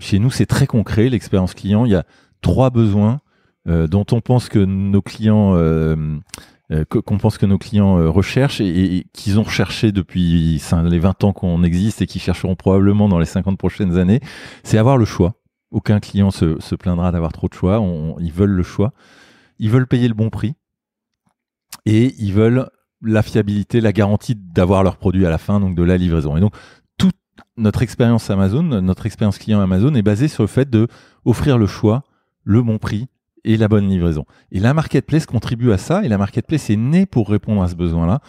Chez nous, c'est très concret, l'expérience client. Il y a 3 besoins dont on pense que nos clients recherchent et qu'ils ont recherché depuis les 20 ans qu'on existe et qui chercheront probablement dans les 50 prochaines années. C'est avoir le choix. Aucun client se plaindra d'avoir trop de choix. Ils veulent le choix. Ils veulent payer le bon prix. Et ils veulent la fiabilité, la garantie d'avoir leur produit à la fin, donc de la livraison. Et donc, toute notre expérience Amazon, notre expérience client Amazon est basée sur le fait de offrir le choix, le bon prix et la bonne livraison. Et la marketplace contribue à ça, et la marketplace est née pour répondre à ce besoin-là.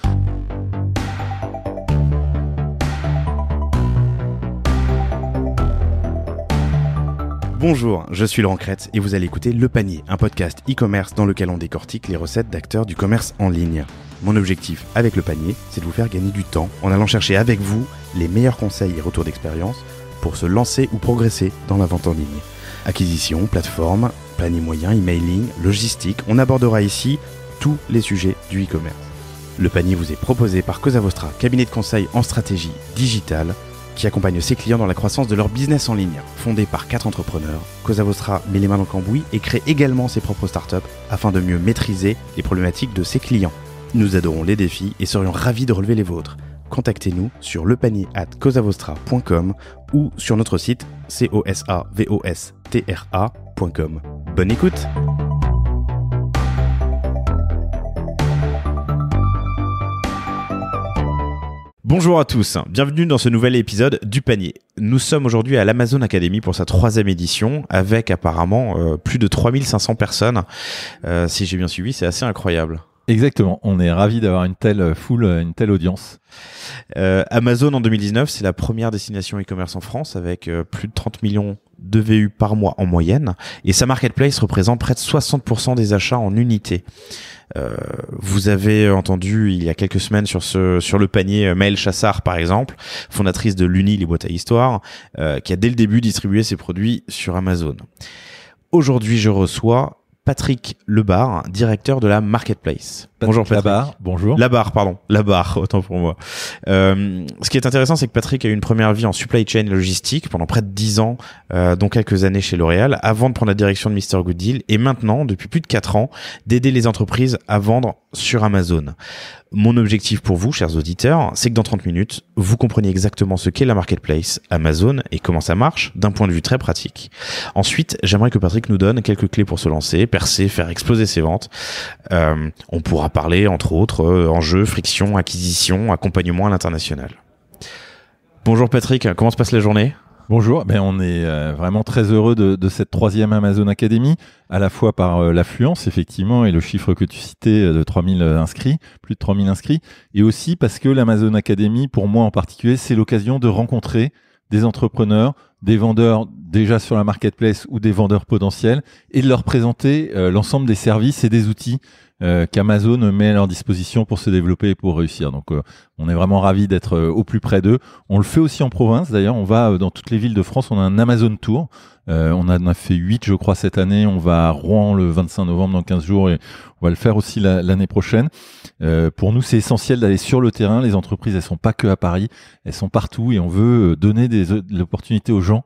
Bonjour, je suis Laurent Crête et vous allez écouter Le Panier, un podcast e-commerce dans lequel on décortique les recettes d'acteurs du commerce en ligne. Mon objectif avec Le Panier, c'est de vous faire gagner du temps en allant chercher avec vous les meilleurs conseils et retours d'expérience pour se lancer ou progresser dans la vente en ligne. Acquisition, plateforme, panier moyen, emailing, logistique, on abordera ici tous les sujets du e-commerce. Le Panier vous est proposé par Cosa Vostra, cabinet de conseil en stratégie digitale, qui accompagne ses clients dans la croissance de leur business en ligne. Fondé par 4 entrepreneurs, Cosa Vostra met les mains dans le cambouis et crée également ses propres startups afin de mieux maîtriser les problématiques de ses clients. Nous adorons les défis et serions ravis de relever les vôtres. Contactez-nous sur lepanier@cosavostra.com ou sur notre site cosavostra.com. Bonne écoute! Bonjour à tous, bienvenue dans ce nouvel épisode du Panier. Nous sommes aujourd'hui à l'Amazon Academy pour sa 3e édition avec apparemment plus de 3500 personnes. Si j'ai bien suivi, c'est assez incroyable. Exactement, on est ravis d'avoir une telle foule, une telle audience. Amazon en 2019, c'est la première destination e-commerce en France avec plus de 30 millions de VU par mois en moyenne et sa marketplace représente près de 60% des achats en unité. Vous avez entendu il y a quelques semaines sur le panier Maëlle Chassard par exemple, fondatrice de l'Uni, les boîtes à histoire, qui a dès le début distribué ses produits sur Amazon. Aujourd'hui, je reçois Patrick Lebar, directeur de la marketplace. Bonjour Patrick. Labar, autant pour moi. Ce qui est intéressant, c'est que Patrick a eu une première vie en supply chain logistique pendant près de 10 ans, dont quelques années chez L'Oréal, avant de prendre la direction de Mr Good Deal, et maintenant, depuis plus de 4 ans, d'aider les entreprises à vendre sur Amazon. Mon objectif pour vous, chers auditeurs, c'est que dans 30 minutes, vous compreniez exactement ce qu'est la marketplace Amazon et comment ça marche d'un point de vue très pratique. Ensuite, j'aimerais que Patrick nous donne quelques clés pour se lancer, percer, faire exploser ses ventes. On pourra parler, entre autres, enjeux, friction, acquisition, accompagnement à l'international. Bonjour Patrick, comment se passe la journée ? Bonjour, on est vraiment très heureux de cette 3e Amazon Academy, à la fois par l'affluence effectivement et le chiffre que tu citais de 3000 inscrits, plus de 3000 inscrits, et aussi parce que l'Amazon Academy, pour moi en particulier, c'est l'occasion de rencontrer des entrepreneurs, des vendeurs déjà sur la marketplace ou des vendeurs potentiels et de leur présenter l'ensemble des services et des outils qu'Amazon met à leur disposition pour se développer et pour réussir. Donc on est vraiment ravis d'être au plus près d'eux. On le fait aussi en province d'ailleurs, on va dans toutes les villes de France, on a un Amazon Tour. On en a fait 8 je crois cette année, on va à Rouen le 25 novembre dans 15 jours et on va le faire aussi l'année prochaine. Pour nous c'est essentiel d'aller sur le terrain, les entreprises elles sont pas que à Paris, elles sont partout et on veut donner l'opportunité aux gens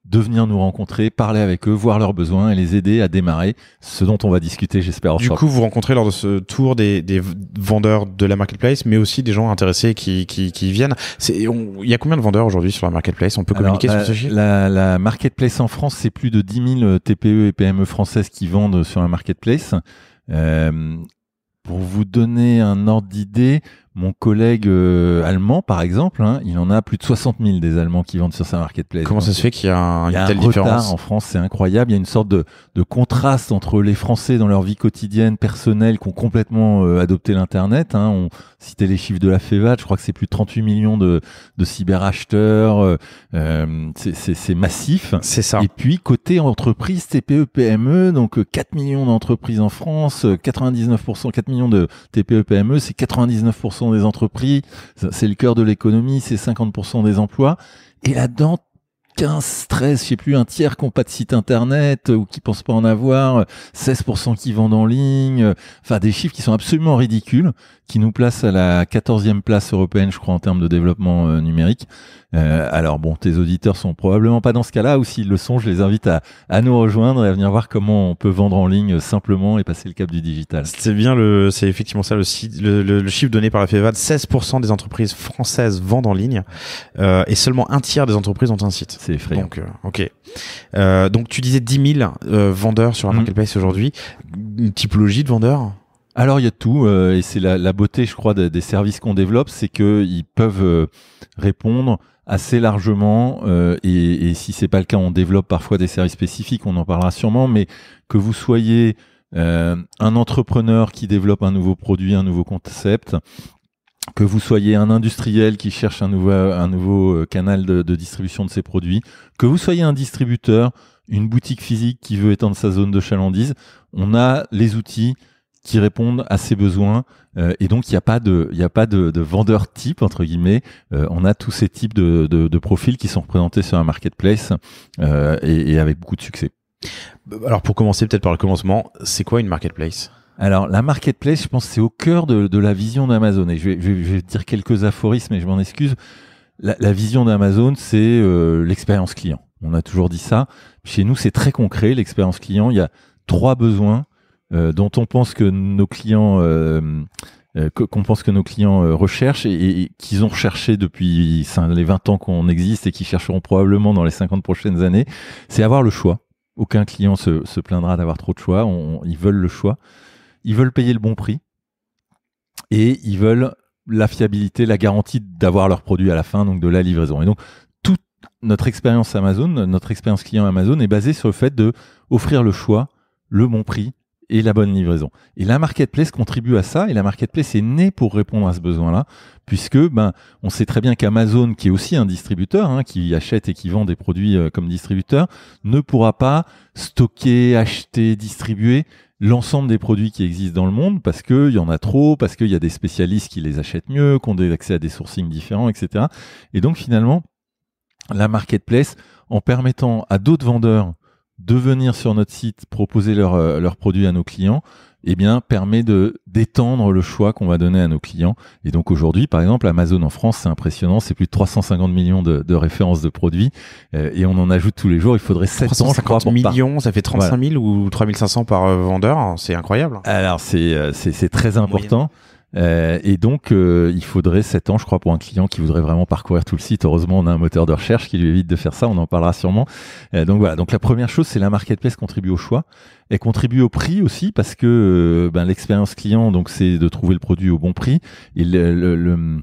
de venir nous rencontrer, parler avec eux, voir leurs besoins et les aider à démarrer, ce dont on va discuter, j'espère. Du coup, vous rencontrez lors de ce tour des vendeurs de la marketplace, mais aussi des gens intéressés qui viennent. Il y a combien de vendeurs aujourd'hui sur la marketplace ? On peut communiquer sur ce chiffre ? La marketplace en France, c'est plus de 10 000 TPE et PME françaises qui vendent sur la marketplace. Pour vous donner un ordre d'idée, mon collègue allemand, par exemple, il en a plus de 60 000 des Allemands qui vendent sur sa marketplace. Comment ça se fait qu'il y a une telle retard différence ? En France, c'est incroyable. Il y a une sorte de contraste entre les Français dans leur vie quotidienne, personnelle, qui ont complètement adopté l'Internet. On citait les chiffres de la FEVAD, je crois que c'est plus de 38 millions de cyberacheteurs. C'est massif. C'est ça. Et puis, côté entreprise, TPE, PME, donc 4 millions d'entreprises en France, 99%, 4 millions de TPE, PME, c'est 99% des entreprises, c'est le cœur de l'économie, c'est 50% des emplois. Et là-dedans, 15, 13, je sais plus, un tiers qui n'ont pas de site internet ou qui pensent pas en avoir, 16% qui vendent en ligne, enfin des chiffres qui sont absolument ridicules, qui nous placent à la 14e place européenne, je crois, en termes de développement numérique. Alors bon, tes auditeurs sont probablement pas dans ce cas-là, ou s'ils le sont, je les invite à nous rejoindre et à venir voir comment on peut vendre en ligne simplement et passer le cap du digital. C'est effectivement ça le chiffre donné par la FEVAD. 16% des entreprises françaises vendent en ligne et seulement un tiers des entreprises ont un site. C'est effrayant. Donc, ok. Donc tu disais 10 000 vendeurs sur la marketplace aujourd'hui. Une typologie de vendeurs? Alors il y a tout, et c'est la beauté, je crois, des services qu'on développe, c'est qu'ils peuvent répondre assez largement, et si c'est pas le cas, on développe parfois des services spécifiques, on en parlera sûrement, mais que vous soyez un entrepreneur qui développe un nouveau produit, un nouveau concept, que vous soyez un industriel qui cherche un nouveau canal de distribution de ses produits, que vous soyez un distributeur, une boutique physique qui veut étendre sa zone de chalandise, on a les outils qui répondent à ces besoins, et donc il n'y a pas de vendeur type entre guillemets. On a tous ces types de profils qui sont représentés sur un marketplace, et avec beaucoup de succès. Alors pour commencer peut-être par le commencement, c'est quoi une marketplace? Alors la marketplace, je pense que c'est au cœur de la vision d'Amazon, et je vais dire quelques aphorismes et je m'en excuse. La vision d'Amazon, c'est l'expérience client. On a toujours dit ça. Chez nous, c'est très concret, l'expérience client. Il y a 3 besoins dont on pense que nos clients recherchent et qu'ils ont recherché depuis les 20 ans qu'on existe et qui chercheront probablement dans les 50 prochaines années. C'est avoir le choix. Aucun client se plaindra d'avoir trop de choix. Ils veulent le choix. Ils veulent payer le bon prix et ils veulent la fiabilité, la garantie d'avoir leur produit à la fin, donc de la livraison. Et donc, toute notre expérience Amazon, notre expérience client Amazon est basée sur le fait de offrir le choix, le bon prix et la bonne livraison. Et la marketplace contribue à ça, et la marketplace est née pour répondre à ce besoin-là, puisque on sait très bien qu'Amazon, qui est aussi un distributeur, qui achète et qui vend des produits comme distributeur, ne pourra pas stocker, acheter, distribuer l'ensemble des produits qui existent dans le monde, parce qu'il y en a trop, parce qu'il y a des spécialistes qui les achètent mieux, qui ont accès à des sourcings différents, etc. Et donc finalement, la marketplace, en permettant à d'autres vendeurs de venir sur notre site proposer leurs produits à nos clients, permet d'étendre le choix qu'on va donner à nos clients. Et donc aujourd'hui, par exemple, Amazon en France, c'est impressionnant, c'est plus de 350 millions de références de produits, et on en ajoute tous les jours. Il faudrait 7 ans, je crois, 350 millions, ça fait 35 000 ou 3500 par vendeur, c'est incroyable. Alors c'est très important. Et donc il faudrait 7 ans, je crois, pour un client qui voudrait vraiment parcourir tout le site. Heureusement, on a un moteur de recherche qui lui évite de faire ça, on en parlera sûrement. Donc voilà, donc la première chose, c'est la marketplace contribue au choix. Elle contribue au prix aussi, parce que l'expérience client, donc c'est de trouver le produit au bon prix. Et le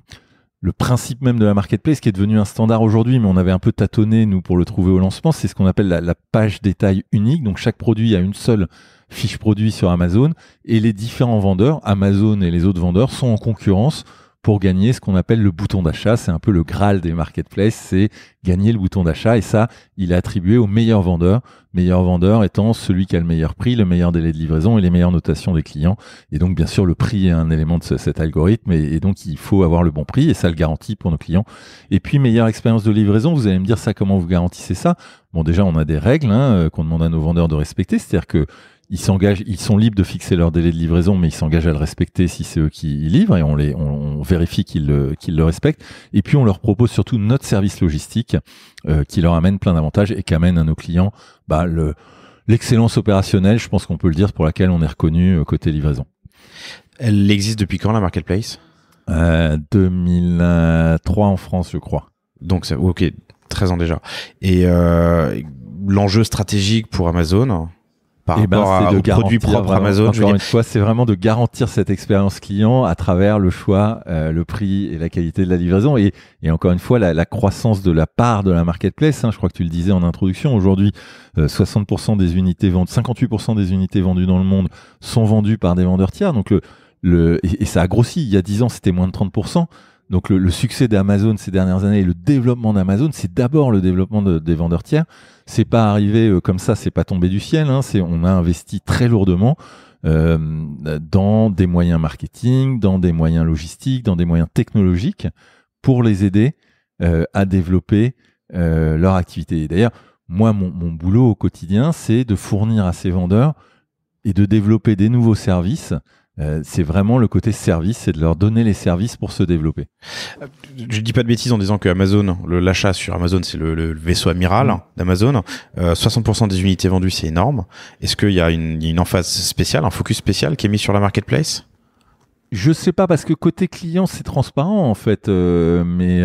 principe même de la marketplace, qui est devenu un standard aujourd'hui, mais on avait un peu tâtonné, nous, pour le trouver au lancement, c'est ce qu'on appelle la page détail unique. Donc chaque produit a une seule fiche produit sur Amazon, et les différents vendeurs, Amazon et les autres vendeurs, sont en concurrence pour gagner ce qu'on appelle le bouton d'achat. C'est un peu le Graal des marketplaces, c'est gagner le bouton d'achat, et ça, il est attribué au meilleur vendeur étant celui qui a le meilleur prix, le meilleur délai de livraison et les meilleures notations des clients. Et donc bien sûr, le prix est un élément de cet algorithme, et donc il faut avoir le bon prix, et ça le garantit pour nos clients. Et puis meilleure expérience de livraison, vous allez me dire ça, comment vous garantissez ça? Bon, déjà on a des règles qu'on demande à nos vendeurs de respecter, c'est-à-dire que ils sont libres de fixer leur délai de livraison, mais ils s'engagent à le respecter si c'est eux qui livrent, et on vérifie qu'ils le respectent. Et puis on leur propose surtout notre service logistique qui leur amène plein d'avantages et qui amène à nos clients l'excellence opérationnelle, je pense qu'on peut le dire, pour laquelle on est reconnu côté livraison. Elle existe depuis quand, la marketplace? 2003 en France, je crois. Donc ok, 13 ans déjà. Et l'enjeu stratégique pour Amazon par rapport aux produits propres Amazon, encore une fois, c'est vraiment de garantir cette expérience client à travers le choix, le prix et la qualité de la livraison. Et encore une fois, la croissance de la part de la marketplace, je crois que tu le disais en introduction, aujourd'hui, 60% des unités vendues, 58% des unités vendues dans le monde sont vendues par des vendeurs tiers. Donc et ça a grossi. Il y a 10 ans, c'était moins de 30%. Donc le succès d'Amazon ces dernières années et le développement d'Amazon, c'est d'abord le développement des vendeurs tiers. C'est pas arrivé comme ça, c'est pas tombé du ciel. On a investi très lourdement dans des moyens marketing, dans des moyens logistiques, dans des moyens technologiques pour les aider à développer leur activité. Et d'ailleurs, moi, mon boulot au quotidien, c'est de fournir à ces vendeurs et de développer des nouveaux services. C'est vraiment le côté service, c'est de leur donner les services pour se développer. Je dis pas de bêtises en disant que Amazon, l'achat sur Amazon, c'est le vaisseau amiral d'Amazon. 60% des unités vendues, c'est énorme. Est-ce qu'il y a une emphase spéciale, un focus spécial qui est mis sur la marketplace? Je sais pas, parce que côté client, c'est transparent en fait, mais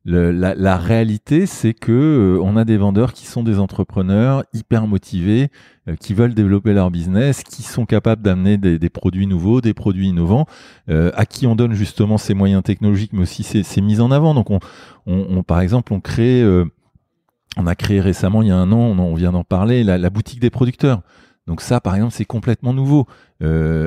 la réalité, c'est que on a des vendeurs qui sont des entrepreneurs hyper motivés, qui veulent développer leur business, qui sont capables d'amener des produits nouveaux, des produits innovants, à qui on donne justement ces moyens technologiques, mais aussi ces mises en avant. Donc, par exemple, on a créé récemment, il y a un an, on vient d'en parler, la boutique des producteurs. Donc ça, par exemple, c'est complètement nouveau.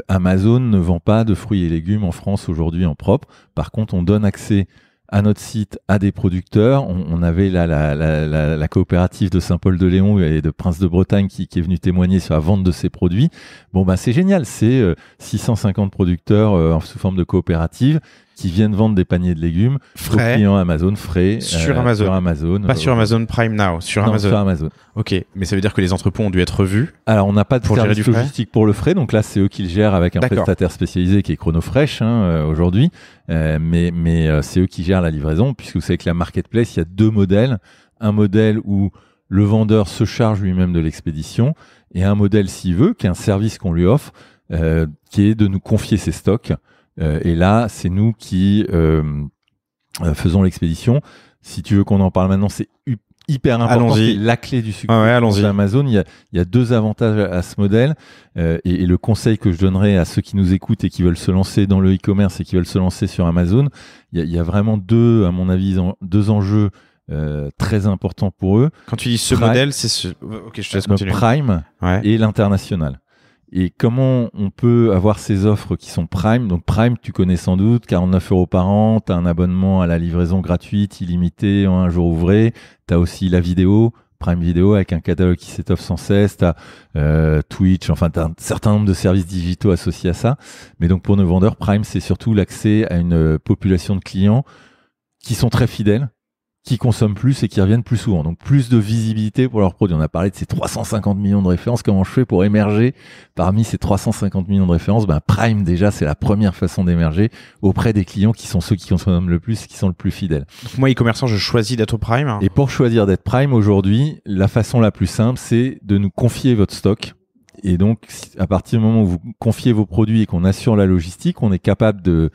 Amazon ne vend pas de fruits et légumes en France aujourd'hui en propre. Par contre, on donne accès à notre site à des producteurs. On avait là la coopérative de Saint-Paul-de-Léon et de Prince de Bretagne qui est venue témoigner sur la vente de ces produits. Bon, bah, c'est génial. C'est 650 producteurs sous forme de coopérative qui viennent vendre des paniers de légumes frais aux clients Amazon frais sur Amazon. Pas sur Amazon Prime Now, sur Amazon. Sur Amazon. Ok, mais ça veut dire que les entrepôts ont dû être revus. Alors, on n'a pas de service logistique pour le frais, donc là, c'est eux qui le gèrent avec un prestataire spécialisé qui est Chronofresh aujourd'hui, mais c'est eux qui gèrent la livraison, puisque vous savez que la marketplace, il y a deux modèles. Un modèle où le vendeur se charge lui-même de l'expédition, et un modèle, s'il veut, qui est un service qu'on lui offre, qui est de nous confier ses stocks. Et là, c'est nous qui faisons l'expédition. Si tu veux qu'on en parle maintenant, c'est hyper important. C'est la clé du succès d'Amazon. Il y a deux avantages à ce modèle. Et le conseil que je donnerais à ceux qui nous écoutent et qui veulent se lancer dans le e-commerce et qui veulent se lancer sur Amazon, il y a vraiment à mon avis, deux enjeux très importants pour eux. Quand tu dis ce modèle, c'est ce... Ok, je te laisse continuer. Prime et l'international. Et comment on peut avoir ces offres qui sont Prime? Donc Prime, tu connais sans doute, 49 € par an, tu as un abonnement à la livraison gratuite, illimité, en un jour ouvré. Tu as aussi la vidéo, Prime Vidéo, avec un catalogue qui s'étoffe sans cesse. Tu as Twitch, enfin tu as un certain nombre de services digitaux associés à ça. Mais donc pour nos vendeurs, Prime, c'est surtout l'accès à une population de clients qui sont très fidèles, qui consomment plus et qui reviennent plus souvent. Donc plus de visibilité pour leurs produits. On a parlé de ces 350 millions de références. Comment je fais pour émerger parmi ces 350 millions de références? Prime, déjà, c'est la première façon d'émerger auprès des clients qui sont ceux qui consomment le plus, qui sont le plus fidèles. Donc moi, e-commerçant, je choisis d'être Prime. Et pour choisir d'être Prime aujourd'hui, la façon la plus simple, c'est de nous confier votre stock. Et donc, à partir du moment où vous confiez vos produits et qu'on assure la logistique, on est capable de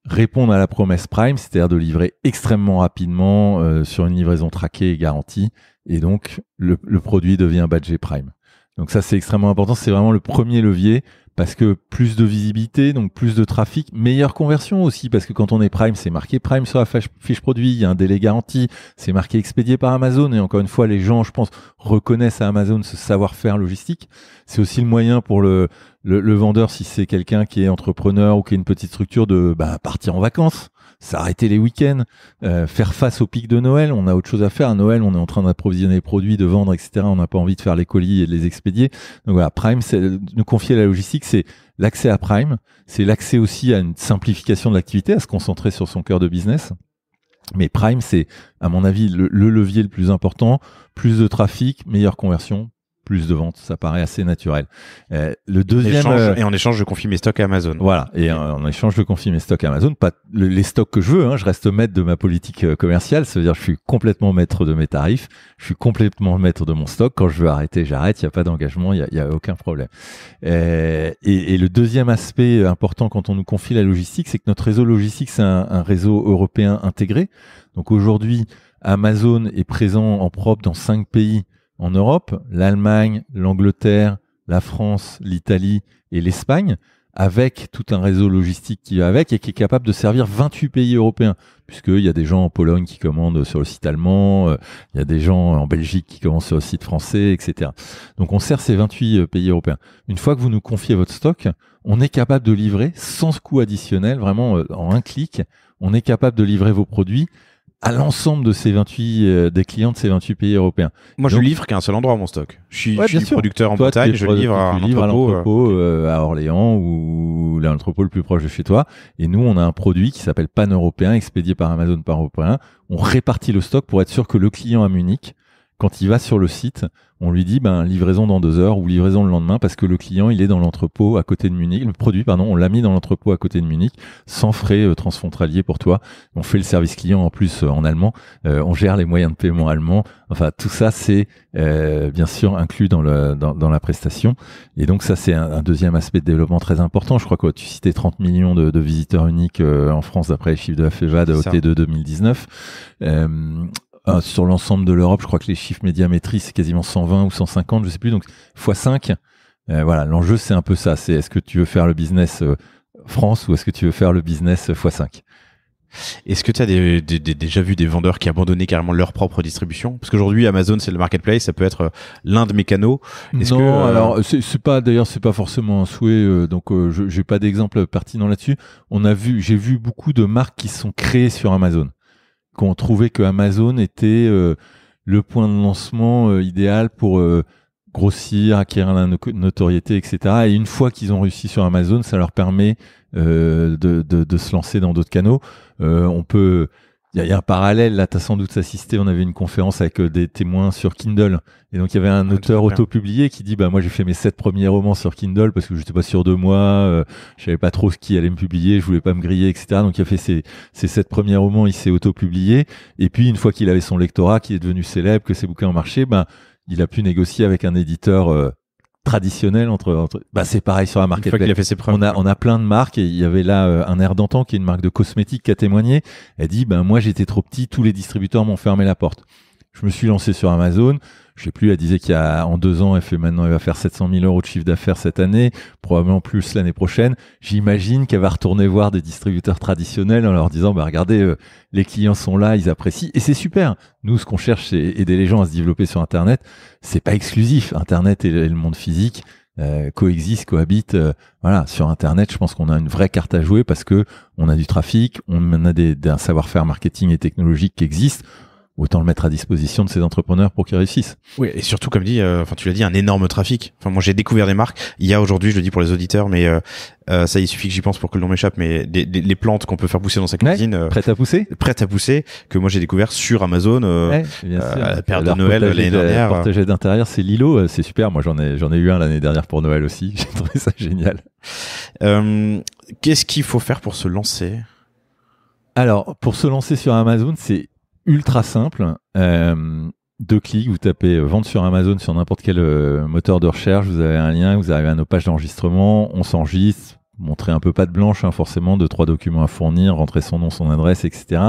répondre à la promesse Prime, c'est-à-dire de livrer extrêmement rapidement sur une livraison traquée et garantie, et donc le produit devient badgé Prime. Donc ça, c'est extrêmement important, c'est vraiment le premier levier, parce que plus de visibilité, donc plus de trafic, meilleure conversion aussi, parce que quand on est Prime, c'est marqué Prime sur la fiche produit, il y a un délai garanti, c'est marqué expédié par Amazon, et encore une fois, les gens, je pense, reconnaissent à Amazon ce savoir-faire logistique. C'est aussi le moyen pour le vendeur, si c'est quelqu'un qui est entrepreneur ou qui a une petite structure, de partir en vacances, s'arrêter les week-ends, faire face au pic de Noël. On a autre chose à faire. À Noël, on est en train d'approvisionner les produits, de vendre, etc. On n'a pas envie de faire les colis et de les expédier. Donc voilà, Prime, c'est nous confier la logistique, c'est l'accès à Prime, c'est l'accès aussi à une simplification de l'activité, à se concentrer sur son cœur de business. Mais Prime, c'est, à mon avis, le levier le plus important. Plus de trafic, meilleure conversion, plus de ventes, ça paraît assez naturel. Le deuxième, et en échange, je confie mes stocks à Amazon. Voilà, et en échange, je confie mes stocks à Amazon. Pas les stocks que je veux, je reste maître de ma politique commerciale. Ça veut dire que je suis complètement maître de mes tarifs, je suis complètement maître de mon stock. Quand je veux arrêter, j'arrête. Il n'y a pas d'engagement, il y a aucun problème. Et le deuxième aspect important quand on nous confie la logistique, c'est que notre réseau logistique, c'est un réseau européen intégré. Donc aujourd'hui, Amazon est présent en propre dans 5 pays en Europe, l'Allemagne, l'Angleterre, la France, l'Italie et l'Espagne, avec tout un réseau logistique qui va avec et qui est capable de servir 28 pays européens, puisqu'il y a des gens en Pologne qui commandent sur le site allemand, il y a des gens en Belgique qui commandent sur le site français, etc. Donc on sert ces 28 pays européens. Une fois que vous nous confiez votre stock, on est capable de livrer sans coût additionnel, vraiment en un clic, on est capable de livrer vos produits à l'ensemble de ces 28 des clients de ces 28 pays européens. Moi, je livre qu'à un seul endroit mon stock. Je suis producteur en toi, Bretagne, je livre à un entrepôt à Orléans ou l'entrepôt le plus proche de chez toi. Et nous, on a un produit qui s'appelle Pan-Européen, expédié par Amazon Pan-Européen. On répartit le stock pour être sûr que le client à Munich, quand il va sur le site, on lui dit livraison dans 2 heures ou livraison le lendemain parce que le client il est dans l'entrepôt à côté de Munich. Le produit, on l'a mis dans l'entrepôt à côté de Munich sans frais transfrontaliers pour toi. On fait le service client en plus en allemand. On gère les moyens de paiement allemands. Enfin, tout ça c'est bien sûr inclus dans la prestation. Et donc ça c'est un deuxième aspect de développement très important. Je crois que tu citais 30 millions de visiteurs uniques en France d'après les chiffres de la FEVAD au T2 2019. Sur l'ensemble de l'Europe, je crois que les chiffres médiamétrie, c'est quasiment 120 ou 150, je sais plus, donc x5. Voilà, l'enjeu, c'est un peu ça. C'est est-ce que tu veux faire le business France ou est-ce que tu veux faire le business x5? Est-ce que tu as déjà vu des vendeurs qui abandonnaient carrément leur propre distribution? Parce qu'aujourd'hui, Amazon, c'est le marketplace, ça peut être l'un de mes canaux. Alors, c'est pas forcément un souhait, donc j'ai pas d'exemple pertinent là-dessus. J'ai vu beaucoup de marques qui sont créées sur Amazon, qu'on trouvait que Amazon était le point de lancement idéal pour grossir, acquérir la notoriété, etc. Et une fois qu'ils ont réussi sur Amazon, ça leur permet de se lancer dans d'autres canaux. Il y a un parallèle, là, tu as sans doute assisté, on avait une conférence avec des témoins sur Kindle. Et donc, il y avait un auteur auto-publié qui dit, moi, j'ai fait mes 7 premiers romans sur Kindle parce que je n'étais pas sûr de moi, je savais pas trop qui allait me publier, je voulais pas me griller, etc. Donc, il a fait ses 7 premiers romans, il s'est auto-publié. Et puis, une fois qu'il avait son lectorat, qu'il est devenu célèbre, que ses bouquins ont marché, il a pu négocier avec un éditeur traditionnel c'est pareil sur la marketplace. Il a fait ses preuves. On a plein de marques et il y avait là un air d'antan qui est une marque de cosmétiques qui a témoigné. Elle dit moi j'étais trop petit, tous les distributeurs m'ont fermé la porte. Je me suis lancé sur Amazon. Je sais plus, elle disait en 2 ans, elle va faire 700 000 euros de chiffre d'affaires cette année, probablement plus l'année prochaine. J'imagine qu'elle va retourner voir des distributeurs traditionnels en leur disant, regardez, les clients sont là, ils apprécient. Et c'est super. Nous, ce qu'on cherche, c'est aider les gens à se développer sur Internet. C'est pas exclusif. Internet et le monde physique coexistent, cohabitent. Voilà, sur Internet, je pense qu'on a une vraie carte à jouer parce que on a du trafic, on a un savoir-faire marketing et technologique qui existe. Autant le mettre à disposition de ces entrepreneurs pour qu'ils réussissent. Oui, et surtout, comme dit, tu l'as dit, un énorme trafic. Moi, j'ai découvert des marques. Il y a aujourd'hui, je le dis pour les auditeurs, mais ça, il suffit que j'y pense pour que le nom m'échappe, mais les plantes qu'on peut faire pousser dans sa cuisine. Prêtes à pousser, que moi j'ai découvert sur Amazon, bien sûr. à la période de Noël l'année dernière. Potager d'intérieur, c'est Lilo, c'est super. Moi, j'en ai eu un l'année dernière pour Noël aussi. J'ai trouvé ça génial. Qu'est-ce qu'il faut faire pour se lancer? Alors, pour se lancer sur Amazon, c'est ultra simple. 2 clics, vous tapez vente sur Amazon sur n'importe quel moteur de recherche, vous avez un lien, vous arrivez à nos pages d'enregistrement, on s'enregistre, montrer un peu patte blanche, forcément, 2-3 documents à fournir, rentrer son nom, son adresse, etc.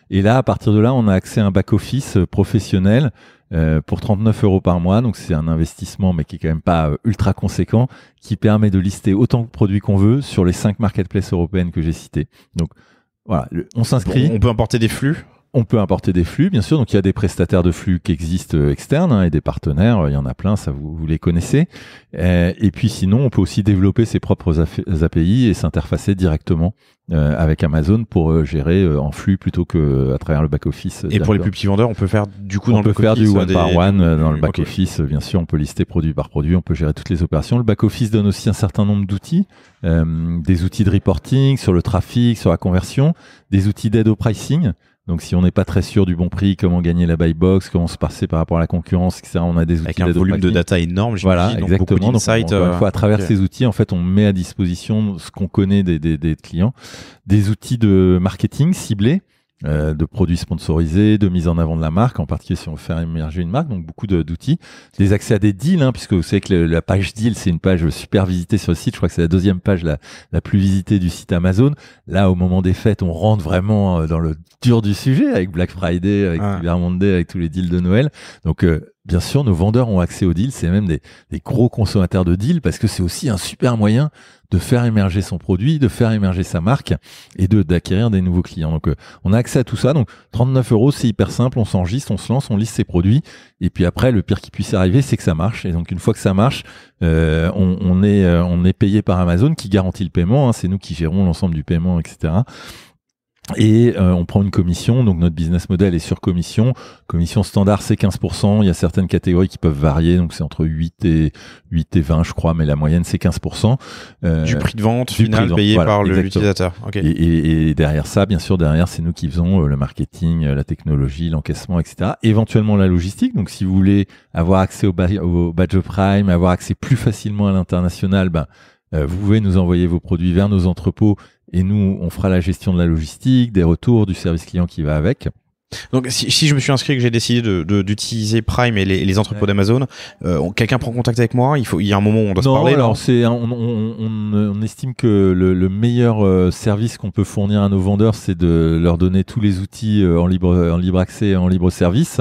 Et là, à partir de là, on a accès à un back-office professionnel pour 39 € par mois. Donc, c'est un investissement, mais qui est quand même pas ultra conséquent, qui permet de lister autant de produits qu'on veut sur les 5 marketplaces européennes que j'ai citées. Donc, voilà, on s'inscrit. On peut importer des flux? On peut importer des flux, bien sûr. Donc, il y a des prestataires de flux qui existent externes et des partenaires. Il y en a plein, ça vous les connaissez. Et puis, sinon, on peut aussi développer ses propres API et s'interfacer directement avec Amazon pour gérer en flux plutôt que à travers le back-office. Et pour les plus petits vendeurs, on peut faire du coup on peut faire du one par one dans le back-office. Bien sûr, on peut lister produit par produit. On peut gérer toutes les opérations. Le back-office donne aussi un certain nombre d'outils. Des outils de reporting sur le trafic, sur la conversion, des outils d'aide au pricing. Donc, si on n'est pas très sûr du bon prix, comment gagner la buy box, comment se passer par rapport à la concurrence, etc. On a des outils avec un volume de data énorme. Voilà, exactement. Donc, à travers ces outils, en fait, on met à disposition ce qu'on connaît des clients, des outils de marketing ciblés, de produits sponsorisés, de mise en avant de la marque, en particulier si on veut faire émerger une marque, donc beaucoup d'outils, des accès à des deals, puisque vous savez que la page deal, c'est une page super visitée sur le site. Je crois que c'est la 2e page la plus visitée du site Amazon. Là, au moment des fêtes, on rentre vraiment dans le dur du sujet avec Black Friday, avec Cyber Monday, avec tous les deals de Noël. Donc, bien sûr, nos vendeurs ont accès aux deals. C'est même des gros consommateurs de deals parce que c'est aussi un super moyen de faire émerger son produit, de faire émerger sa marque et d'acquérir des nouveaux clients. Donc, on a accès à tout ça. Donc, 39 €, c'est hyper simple. On s'enregistre, on se lance, on liste ses produits. Et puis après, le pire qui puisse arriver, c'est que ça marche. Et donc, une fois que ça marche, on est payé par Amazon qui garantit le paiement. C'est nous qui gérons l'ensemble du paiement, etc. Et on prend une commission, donc notre business model est sur commission. Commission standard, c'est 15%. Il y a certaines catégories qui peuvent varier, donc c'est entre 8 et 20, je crois, mais la moyenne, c'est 15%. Du prix de vente final payé par l'utilisateur. Okay. Et derrière ça, bien sûr, c'est nous qui faisons le marketing, la technologie, l'encaissement, etc. Éventuellement la logistique. Donc si vous voulez avoir accès au badge Prime, avoir accès plus facilement à l'international, vous pouvez nous envoyer vos produits vers nos entrepôts et nous, on fera la gestion de la logistique, des retours, du service client qui va avec. Donc, si je me suis inscrit et que j'ai décidé d'utiliser Prime et les entrepôts d'Amazon, quelqu'un prend contact avec moi. Il y a un moment où on doit se parler. Alors on estime que le meilleur service qu'on peut fournir à nos vendeurs, c'est de leur donner tous les outils en libre accès, en libre service.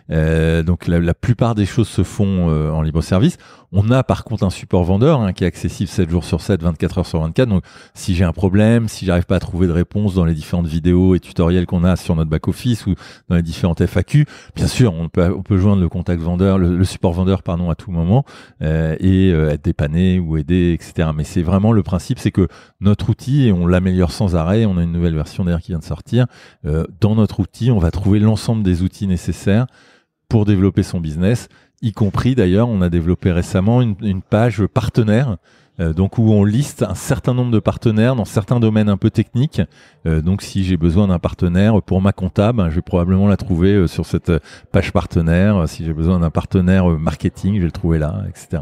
Donc la plupart des choses se font en libre service. On a par contre un support vendeur qui est accessible 7 jours sur 7, 24 heures sur 24. Donc si j'ai un problème, si j'arrive pas à trouver de réponse dans les différentes vidéos et tutoriels qu'on a sur notre back-office ou dans les différentes FAQ, bien sûr, on peut joindre le contact vendeur, le support vendeur, à tout moment et être dépanné ou aider, etc. Mais c'est vraiment le principe, c'est que notre outil, et on l'améliore sans arrêt, on a une nouvelle version d'ailleurs qui vient de sortir, dans notre outil, on va trouver l'ensemble des outils nécessaires pour développer son business, y compris d'ailleurs, on a développé récemment une page partenaire, donc où on liste un certain nombre de partenaires dans certains domaines un peu techniques. Donc si j'ai besoin d'un partenaire pour ma compta, je vais probablement la trouver sur cette page partenaire. Si j'ai besoin d'un partenaire marketing, je vais le trouver là, etc.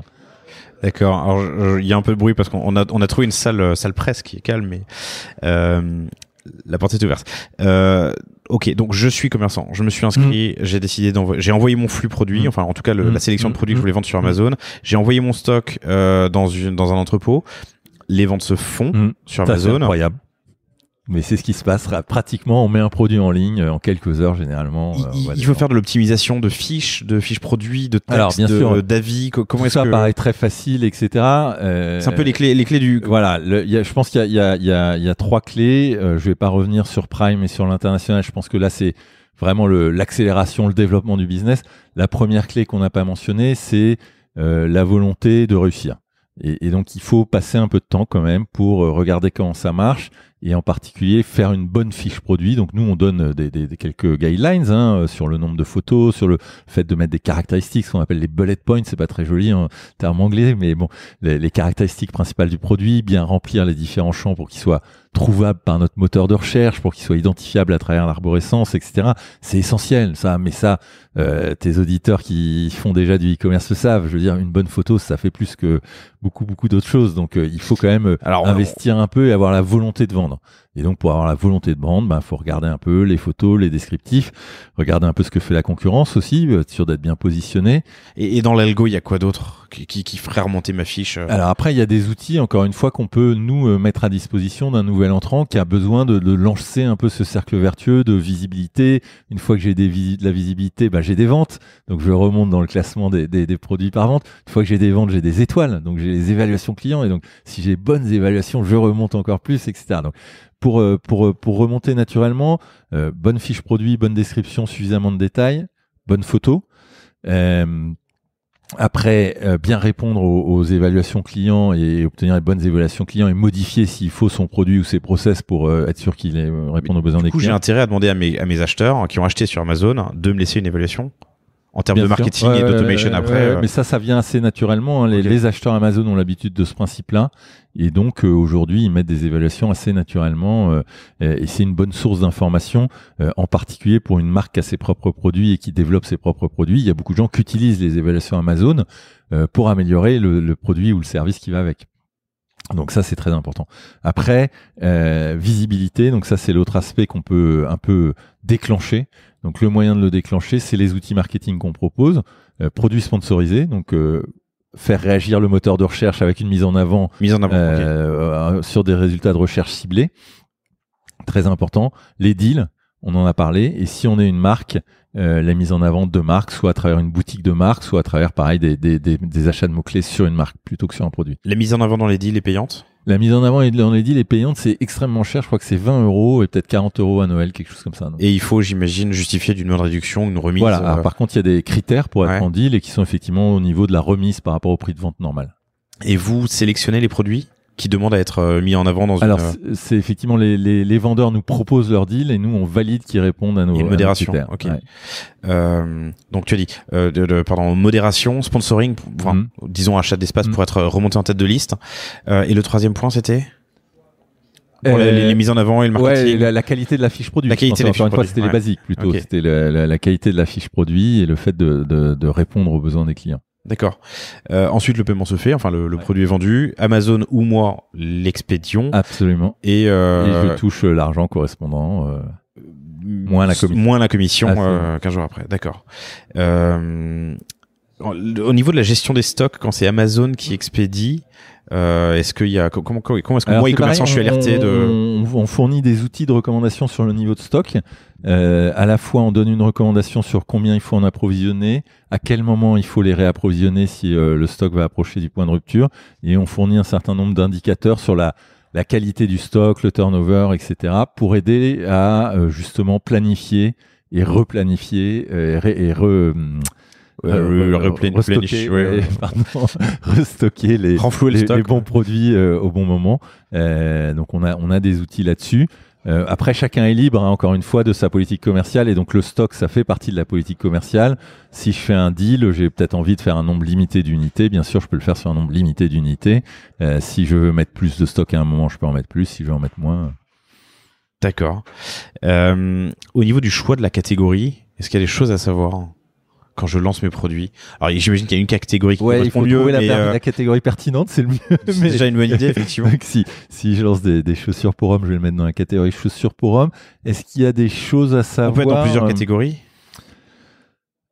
D'accord. Alors il y a un peu de bruit parce qu'on a trouvé une salle presse qui est calme, mais la porte est ouverte. Ok, donc je suis commerçant, je me suis inscrit, j'ai envoyé mon flux produit, enfin en tout cas la sélection de produits que je voulais vendre sur Amazon, j'ai envoyé mon stock dans un entrepôt, les ventes se font sur Amazon. C'est incroyable. Mais c'est ce qui se passe pratiquement, on met un produit en ligne en quelques heures généralement. Il faut faire de l'optimisation de fiches produits, de textes, alors, bien sûr, d'avis. Comment est-ce que ça paraît très facile, etc. C'est un peu les clés du. Voilà, je pense qu'il y a 3 clés. Je vais pas revenir sur Prime et sur l'international. Je pense que là c'est vraiment l'accélération, le développement du business. La première clé qu'on n'a pas mentionnée, c'est la volonté de réussir. Et donc il faut passer un peu de temps quand même pour regarder comment ça marche. Et en particulier faire une bonne fiche produit. Donc nous on donne quelques guidelines sur le nombre de photos, sur le fait de mettre des caractéristiques, ce qu'on appelle les bullet points, c'est pas très joli en termes anglais, mais bon, les caractéristiques principales du produit, bien remplir les différents champs pour qu'ils soient trouvables par notre moteur de recherche, pour qu'ils soient identifiables à travers l'arborescence, etc. C'est essentiel ça, mais ça, tes auditeurs qui font déjà du e-commerce le savent. Je veux dire, une bonne photo, ça fait plus que beaucoup d'autres choses. Donc il faut quand même investir un peu et avoir la volonté de vendre. Et donc, pour avoir la volonté de vendre, faut regarder un peu les photos, les descriptifs, regarder un peu ce que fait la concurrence aussi, être sûr d'être bien positionné. Et dans l'algo, il y a quoi d'autre qui ferait remonter ma fiche? Alors après, il y a des outils, encore une fois, qu'on peut nous mettre à disposition d'un nouvel entrant qui a besoin de lancer un peu ce cercle vertueux de visibilité. Une fois que j'ai de la visibilité, j'ai des ventes. Donc, je remonte dans le classement des produits par vente. Une fois que j'ai des ventes, j'ai des étoiles. Donc, j'ai les évaluations clients. Et donc, si j'ai bonnes évaluations, je remonte encore plus, etc. Donc, pour remonter naturellement, bonne fiche produit, bonne description, suffisamment de détails, bonne photo. Après, bien répondre aux évaluations clients et obtenir les bonnes évaluations clients et modifier s'il faut son produit ou ses process pour être sûr qu'il répond aux besoins des clients. J'ai intérêt à demander à mes acheteurs qui ont acheté sur Amazon de me laisser une évaluation en termes de marketing et d'automation après. Mais ça vient assez naturellement. Les acheteurs Amazon ont l'habitude de ce principe-là. Et donc, aujourd'hui, ils mettent des évaluations assez naturellement. Et c'est une bonne source d'information, en particulier pour une marque qui a ses propres produits et qui développe ses propres produits. Il y a beaucoup de gens qui utilisent les évaluations Amazon pour améliorer le produit ou le service qui va avec. Donc ça, c'est très important. Après, visibilité. Donc ça, c'est l'autre aspect qu'on peut un peu déclencher. Donc le moyen de le déclencher, c'est les outils marketing qu'on propose. Produits sponsorisés, donc faire réagir le moteur de recherche avec une mise en avant sur des résultats de recherche ciblés. Très important. Les deals, on en a parlé. Et si on est une marque, la mise en avant de marque, soit à travers une boutique de marque, soit à travers, pareil, des achats de mots-clés sur une marque plutôt que sur un produit. La mise en avant dans les deals est payante? La mise en avant dans les deals est payante, c'est extrêmement cher. Je crois que c'est 20 € et peut-être 40 € à Noël, quelque chose comme ça. Donc. Et il faut, j'imagine, justifier d'une réduction, une remise. Voilà. Alors, par contre, il y a des critères pour être en deal et qui sont effectivement au niveau de la remise par rapport au prix de vente normal. Et vous sélectionnez les produits qui demande à être mis en avant dans Alors, c'est effectivement les vendeurs nous proposent leur deal et nous, on valide qu'ils répondent à nos modération. critères. Ok. Ouais. Donc, tu as dit, modération, sponsoring, disons achat d'espace pour être remonté en tête de liste. Et le troisième point, c'était pour les mises en avant et le marketing. Ouais, la qualité de la fiche produit. La qualité de la fiche produit. C'était les basiques plutôt. Okay. C'était la qualité de la fiche produit et le fait de répondre aux besoins des clients. D'accord. Ensuite, le paiement se fait. Enfin, le produit est vendu. Amazon ou moi l'expédions. Absolument. Et je touche l'argent correspondant. Moins la commission 15 jours après. D'accord. Au niveau de la gestion des stocks, quand c'est Amazon qui expédie, est-ce qu'il y a comment est-ce que moi e-commerçant je suis alerté on fournit des outils de recommandation sur le niveau de stock. À la fois on donne une recommandation sur combien il faut en approvisionner, à quel moment il faut les réapprovisionner si le stock va approcher du point de rupture, et on fournit un certain nombre d'indicateurs sur la qualité du stock, le turnover, etc. pour aider à justement planifier et replanifier restocker les bons produits au bon moment. Donc on a des outils là-dessus. Après, chacun est libre, encore une fois, de sa politique commerciale, et donc le stock, ça fait partie de la politique commerciale. Si je fais un deal, j'ai peut-être envie de faire un nombre limité d'unités. Bien sûr, je peux le faire sur un nombre limité d'unités. Si je veux mettre plus de stock à un moment, je peux en mettre plus. Si je veux en mettre moins. D'accord. Au niveau du choix de la catégorie, est-ce qu'il y a des choses à savoir quand je lance mes produits? Alors, j'imagine qu'il y a une catégorie qui correspond mieux. Il faut trouver la catégorie pertinente, c'est le mieux. C'est déjà une bonne idée, effectivement. Donc, si je lance des chaussures pour hommes, je vais le mettre dans la catégorie chaussures pour hommes. Est-ce qu'il y a des choses à savoir? On peut être dans plusieurs catégories?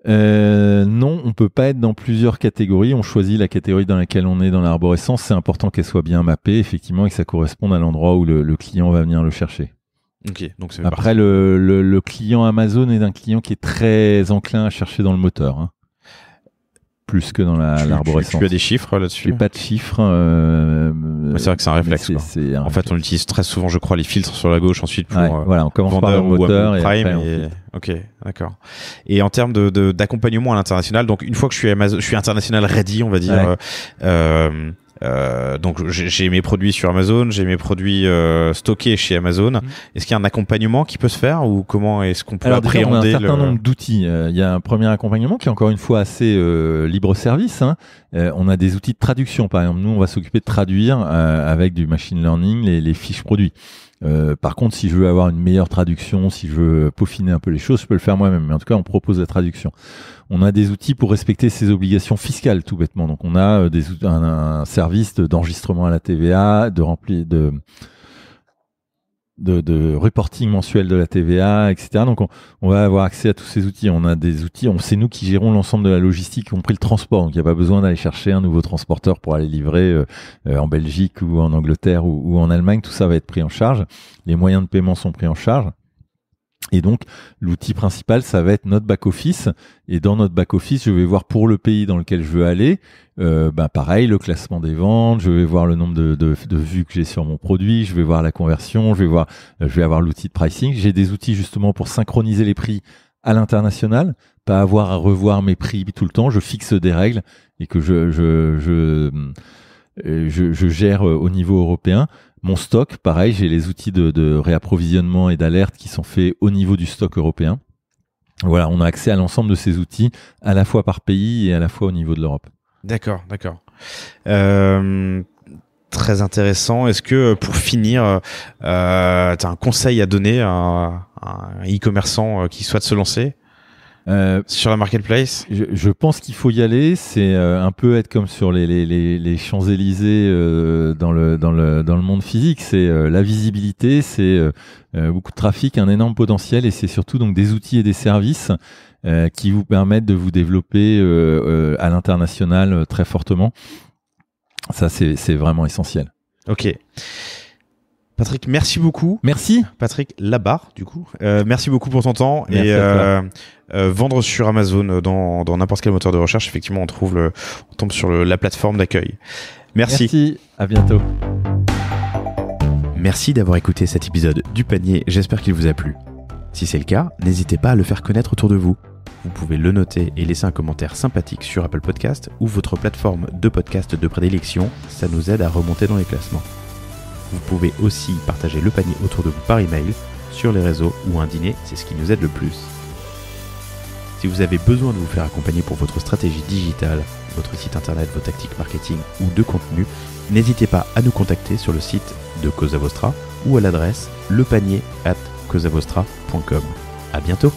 Non, on peut pas être dans plusieurs catégories. On choisit la catégorie dans laquelle on est dans l'arborescence. C'est important qu'elle soit bien mappée, effectivement, et que ça corresponde à l'endroit où le client va venir le chercher. Okay, donc après, le client Amazon est un client qui est très enclin à chercher dans le moteur, plus que dans l'arborescence. Tu as des chiffres là-dessus? J'ai pas de chiffres. C'est vrai que c'est un réflexe. En fait, on utilise très souvent, je crois, les filtres sur la gauche ensuite pour on commence par le moteur et Prime. après, Ok, d'accord. Et en termes d'accompagnement à l'international, donc une fois que je suis international ready, on va dire. Donc j'ai mes produits sur Amazon, j'ai mes produits stockés chez Amazon. Est-ce qu'il y a un accompagnement qui peut se faire, ou comment est-ce qu'on peut appréhender? On a un certain nombre d'outils. Il y a un premier accompagnement qui est encore une fois assez libre service. On a des outils de traduction, par exemple. Nous, on va s'occuper de traduire avec du machine learning les fiches produits. Par contre, si je veux avoir une meilleure traduction, si je veux peaufiner un peu les choses, je peux le faire moi-même. Mais en tout cas, on propose la traduction. On a des outils pour respecter ses obligations fiscales, tout bêtement. Donc, on a un service d'enregistrement à la TVA, de reporting mensuel de la TVA, etc. Donc, on va avoir accès à tous ces outils. On a des outils, c'est nous qui gérons l'ensemble de la logistique, y compris le transport. Donc, il n'y a pas besoin d'aller chercher un nouveau transporteur pour aller livrer en Belgique ou en Angleterre ou en Allemagne. Tout ça va être pris en charge. Les moyens de paiement sont pris en charge. Et donc, l'outil principal, ça va être notre back-office. Et dans notre back-office, je vais voir pour le pays dans lequel je veux aller, pareil, le classement des ventes, je vais voir le nombre de vues que j'ai sur mon produit, je vais voir la conversion, je vais avoir l'outil de pricing. J'ai des outils justement pour synchroniser les prix à l'international, pas avoir à revoir mes prix tout le temps. Je fixe des règles et que je gère au niveau européen. Mon stock, pareil, j'ai les outils de réapprovisionnement et d'alerte qui sont faits au niveau du stock européen. Voilà, on a accès à l'ensemble de ces outils, à la fois par pays et à la fois au niveau de l'Europe. D'accord. Très intéressant. Est-ce que, pour finir, tu as un conseil à donner à un e-commerçant qui souhaite se lancer sur la marketplace? Je pense qu'il faut y aller. C'est un peu être comme sur les Champs-Élysées dans le monde physique. C'est la visibilité, c'est beaucoup de trafic, un énorme potentiel, et c'est surtout donc des outils et des services qui vous permettent de vous développer à l'international très fortement. Ça, c'est vraiment essentiel. Ok. Patrick, merci beaucoup. Merci. Patrick Labarre, du coup. Merci beaucoup pour ton temps. Merci vendre sur Amazon dans n'importe quel moteur de recherche, effectivement, on tombe sur la plateforme d'accueil. Merci. À bientôt. Merci d'avoir écouté cet épisode du panier. J'espère qu'il vous a plu. Si c'est le cas, n'hésitez pas à le faire connaître autour de vous. Vous pouvez le noter et laisser un commentaire sympathique sur Apple Podcast ou votre plateforme de podcast de prédilection, ça nous aide à remonter dans les classements. Vous pouvez aussi partager le panier autour de vous par email, sur les réseaux ou un dîner, c'est ce qui nous aide le plus. Si vous avez besoin de vous faire accompagner pour votre stratégie digitale, votre site internet, vos tactiques marketing ou de contenu, n'hésitez pas à nous contacter sur le site de Cosa Vostra ou à l'adresse lepanier@cosavostra.com. À bientôt!